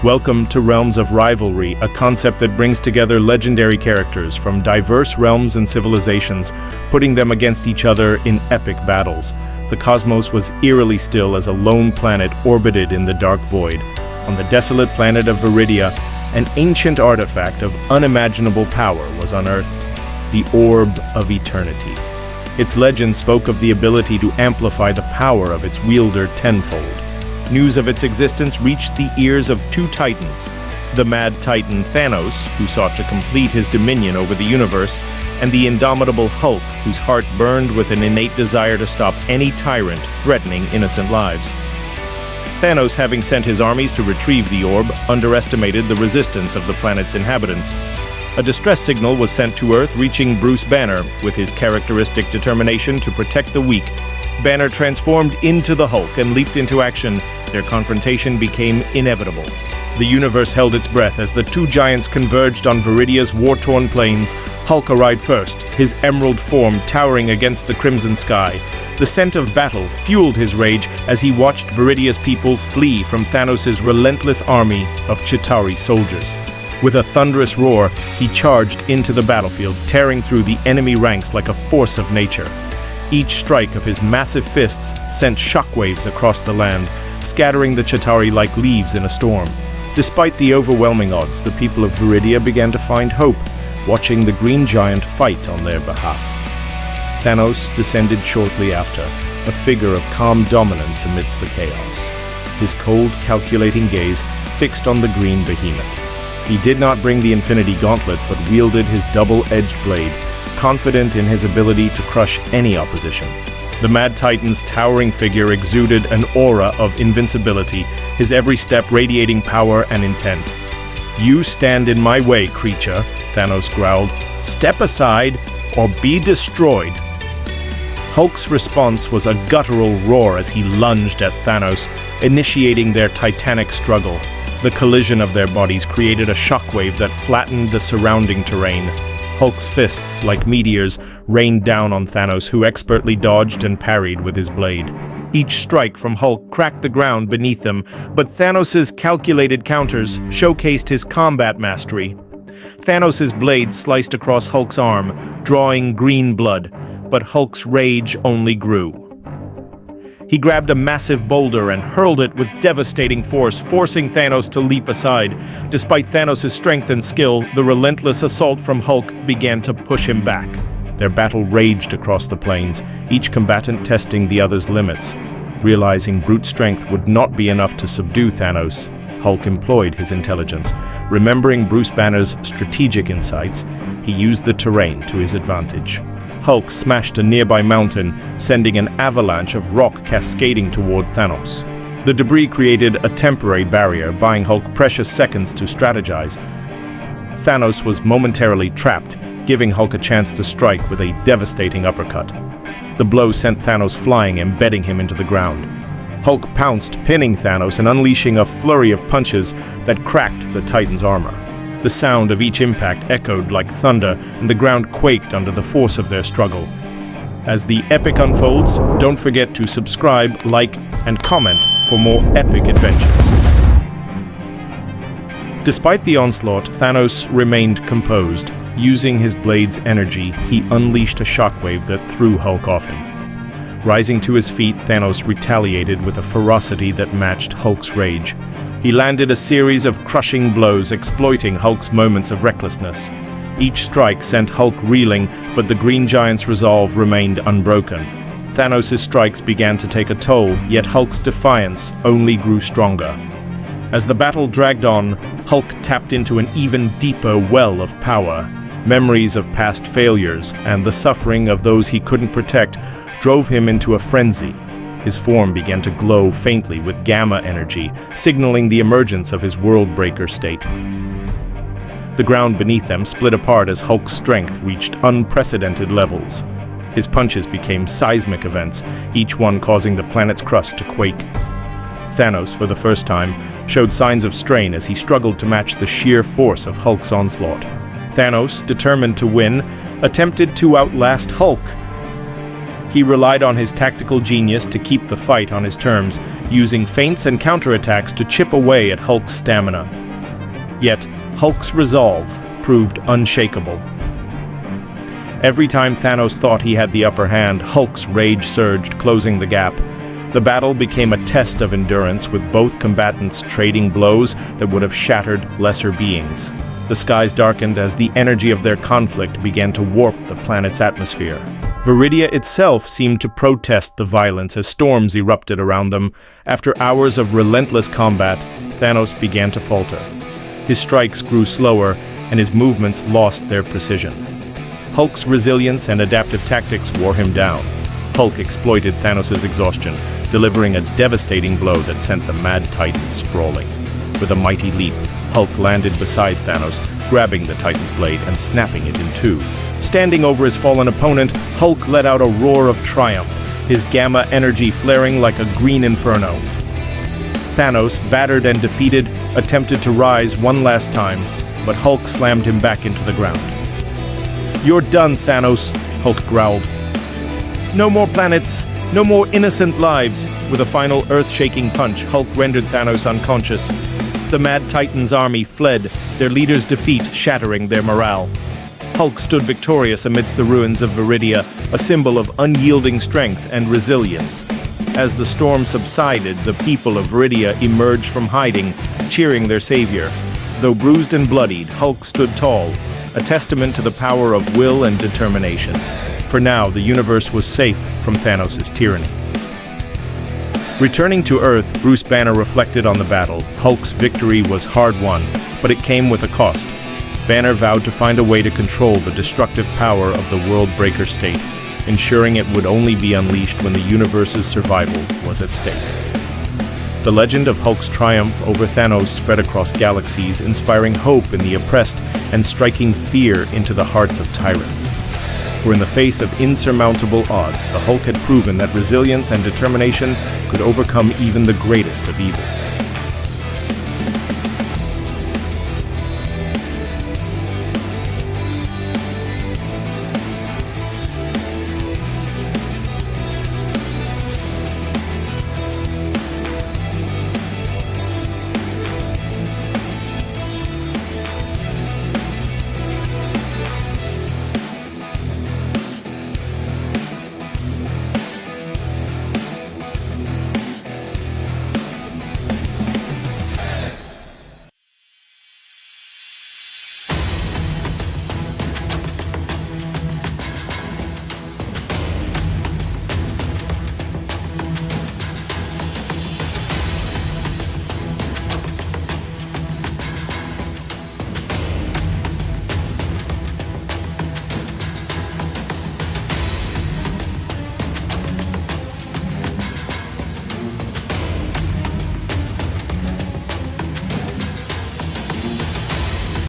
Welcome to Realms of Rivalry, a concept that brings together legendary characters from diverse realms and civilizations, putting them against each other in epic battles. The cosmos was eerily still as a lone planet orbited in the dark void. On the desolate planet of Veridia, an ancient artifact of unimaginable power was unearthed, the Orb of Eternity. Its legend spoke of the ability to amplify the power of its wielder tenfold. News of its existence reached the ears of two titans, the mad titan Thanos, who sought to complete his dominion over the universe, and the indomitable Hulk, whose heart burned with an innate desire to stop any tyrant threatening innocent lives. Thanos, having sent his armies to retrieve the orb, underestimated the resistance of the planet's inhabitants. A distress signal was sent to Earth, reaching Bruce Banner with his characteristic determination to protect the weak. Banner transformed into the Hulk and leaped into action. Their confrontation became inevitable. The universe held its breath as the two giants converged on Veridia's war-torn plains. Hulk arrived first, his emerald form towering against the crimson sky. The scent of battle fueled his rage as he watched Veridia's people flee from Thanos' relentless army of Chitauri soldiers. With a thunderous roar, he charged into the battlefield, tearing through the enemy ranks like a force of nature. Each strike of his massive fists sent shockwaves across the land, scattering the Chitauri like leaves in a storm. Despite the overwhelming odds, the people of Veridia began to find hope, watching the green giant fight on their behalf. Thanos descended shortly after, a figure of calm dominance amidst the chaos, his cold, calculating gaze fixed on the green behemoth. He did not bring the Infinity Gauntlet, but wielded his double-edged blade, confident in his ability to crush any opposition. The Mad Titan's towering figure exuded an aura of invincibility, his every step radiating power and intent. "You stand in my way, creature," Thanos growled. "Step aside, or be destroyed." Hulk's response was a guttural roar as he lunged at Thanos, initiating their titanic struggle. The collision of their bodies created a shockwave that flattened the surrounding terrain. Hulk's fists, like meteors, rained down on Thanos, who expertly dodged and parried with his blade. Each strike from Hulk cracked the ground beneath them, but Thanos' calculated counters showcased his combat mastery. Thanos' blade sliced across Hulk's arm, drawing green blood, but Hulk's rage only grew. He grabbed a massive boulder and hurled it with devastating force, forcing Thanos to leap aside. Despite Thanos' strength and skill, the relentless assault from Hulk began to push him back. Their battle raged across the plains, each combatant testing the other's limits. Realizing brute strength would not be enough to subdue Thanos, Hulk employed his intelligence. Remembering Bruce Banner's strategic insights, he used the terrain to his advantage. Hulk smashed a nearby mountain, sending an avalanche of rock cascading toward Thanos. The debris created a temporary barrier, buying Hulk precious seconds to strategize. Thanos was momentarily trapped, giving Hulk a chance to strike with a devastating uppercut. The blow sent Thanos flying, embedding him into the ground. Hulk pounced, pinning Thanos and unleashing a flurry of punches that cracked the Titan's armor. The sound of each impact echoed like thunder, and the ground quaked under the force of their struggle. As the epic unfolds, don't forget to subscribe, like, and comment for more epic adventures. Despite the onslaught, Thanos remained composed. Using his blade's energy, he unleashed a shockwave that threw Hulk off him. Rising to his feet, Thanos retaliated with a ferocity that matched Hulk's rage. He landed a series of crushing blows, exploiting Hulk's moments of recklessness. Each strike sent Hulk reeling, but the Green Giant's resolve remained unbroken. Thanos' strikes began to take a toll, yet Hulk's defiance only grew stronger. As the battle dragged on, Hulk tapped into an even deeper well of power. Memories of past failures and the suffering of those he couldn't protect drove him into a frenzy. His form began to glow faintly with gamma energy, signaling the emergence of his world-breaker state. The ground beneath them split apart as Hulk's strength reached unprecedented levels. His punches became seismic events, each one causing the planet's crust to quake. Thanos, for the first time, showed signs of strain as he struggled to match the sheer force of Hulk's onslaught. Thanos, determined to win, attempted to outlast Hulk. He relied on his tactical genius to keep the fight on his terms, using feints and counterattacks to chip away at Hulk's stamina. Yet, Hulk's resolve proved unshakable. Every time Thanos thought he had the upper hand, Hulk's rage surged, closing the gap. The battle became a test of endurance, with both combatants trading blows that would have shattered lesser beings. The skies darkened as the energy of their conflict began to warp the planet's atmosphere. Veridia itself seemed to protest the violence as storms erupted around them. After hours of relentless combat, Thanos began to falter. His strikes grew slower, and his movements lost their precision. Hulk's resilience and adaptive tactics wore him down. Hulk exploited Thanos' exhaustion, delivering a devastating blow that sent the Mad Titan sprawling. With a mighty leap, Hulk landed beside Thanos, grabbing the Titan's blade and snapping it in two. Standing over his fallen opponent, Hulk let out a roar of triumph, his gamma energy flaring like a green inferno. Thanos, battered and defeated, attempted to rise one last time, but Hulk slammed him back into the ground. "You're done, Thanos," Hulk growled. "No more planets, no more innocent lives." With a final earth-shaking punch, Hulk rendered Thanos unconscious. The Mad Titan's army fled, their leader's defeat shattering their morale. Hulk stood victorious amidst the ruins of Veridia, a symbol of unyielding strength and resilience. As the storm subsided, the people of Veridia emerged from hiding, cheering their savior. Though bruised and bloodied, Hulk stood tall, a testament to the power of will and determination. For now, the universe was safe from Thanos' tyranny. Returning to Earth, Bruce Banner reflected on the battle. Hulk's victory was hard-won, but it came with a cost. Banner vowed to find a way to control the destructive power of the World-Breaker state, ensuring it would only be unleashed when the universe's survival was at stake. The legend of Hulk's triumph over Thanos spread across galaxies, inspiring hope in the oppressed and striking fear into the hearts of tyrants. For in the face of insurmountable odds, the Hulk had proven that resilience and determination could overcome even the greatest of evils.